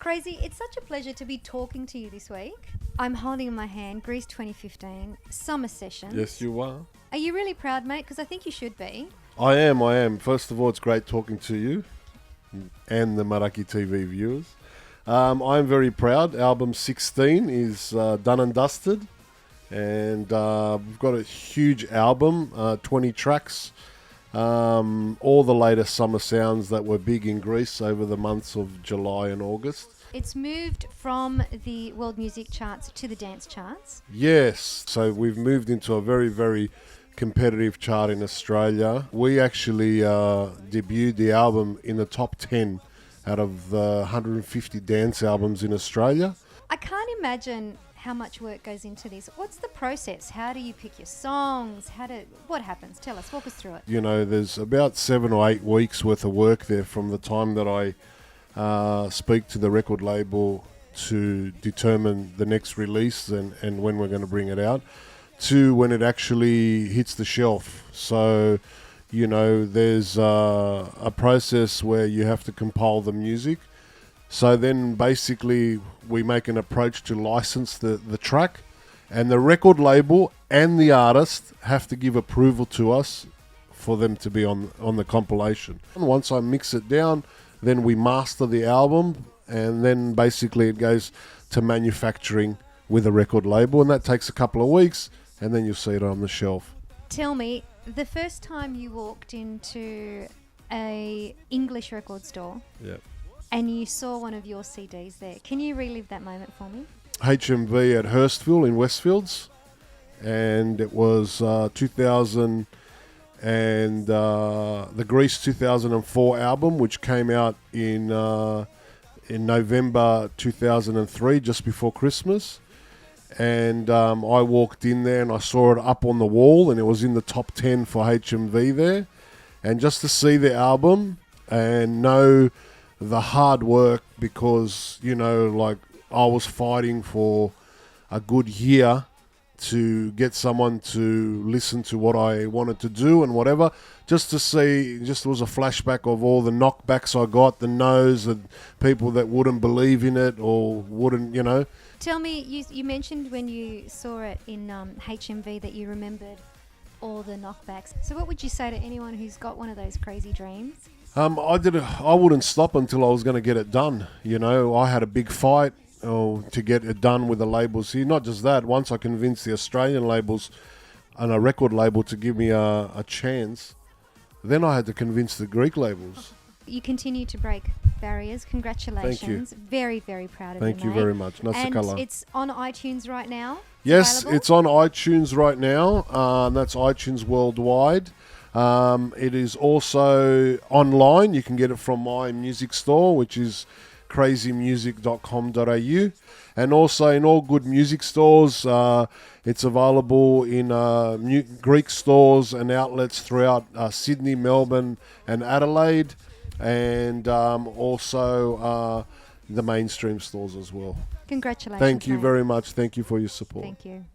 Krazy, it's such a pleasure to be talking to you this week. I'm holding in my hand Greece 2015 Summer Sessions. Yes, you are. Are you really proud, mate? Because I think you should be. I am. First of all, it's great talking to you and the Meraki TV viewers. I'm very proud. Album 16 is done and dusted. And we've got a huge album, 20 tracks. All the latest summer sounds that were big in Greece over the months of July and August. It's moved from the world music charts to the dance charts. Yes, so we've moved into a very, very competitive chart in Australia. We actually debuted the album in the top 10 out of the 150 dance albums in Australia. I can't imagine how much work goes into this. What's the process? How do you pick your songs? What happens? Tell us, walk us through it. You know, there's about 7 or 8 weeks worth of work there from the time that I speak to the record label to determine the next release and when we're going to bring it out, to when it actually hits the shelf. So, you know, there's a process where you have to compile the music. So then basically we make an approach to license the track, and the record label and the artist have to give approval to us for them to be on the compilation. And once I mix it down, then we master the album, and then basically it goes to manufacturing with a record label, and that takes a couple of weeks, and then you'll see it on the shelf. Tell me, the first time you walked into a English record store, Yeah. and you saw one of your CDs there. Can you relive that moment for me? HMV at Hurstville in Westfields, and it was 2000 and the Grease 2004 album, which came out in November 2003, just before Christmas. And I walked in there and I saw it up on the wall, and it was in the top 10 for HMV there. And just to see the album and know the hard work, because, you know, like, I was fighting for a good year to get someone to listen to what I wanted to do and whatever, just to see, just was a flashback of all the knockbacks I got, the no's, and people that wouldn't believe in it or wouldn't, you know. Tell me, you mentioned when you saw it in HMV that you remembered all the knockbacks. So what would you say to anyone who's got one of those crazy dreams? I wouldn't stop until I was going to get it done. You know, I had a big fight to get it done with the labels here. Not just that, once I convinced the Australian labels and a record label to give me a chance, then I had to convince the Greek labels. You continue to break barriers. Congratulations. Thank you. Very, very proud of you, Thank you mate. very much. Nasakala. And it's on iTunes right now? Yes, available? it's on iTunes right now. That's iTunes worldwide. It is also online. You can get it from my music store, which is krazymusic.com.au, and also in all good music stores. It's available in Greek stores and outlets throughout Sydney, Melbourne and Adelaide, and also the mainstream stores as well. Congratulations. Thank you mate. very much. Thank you for your support. Thank you.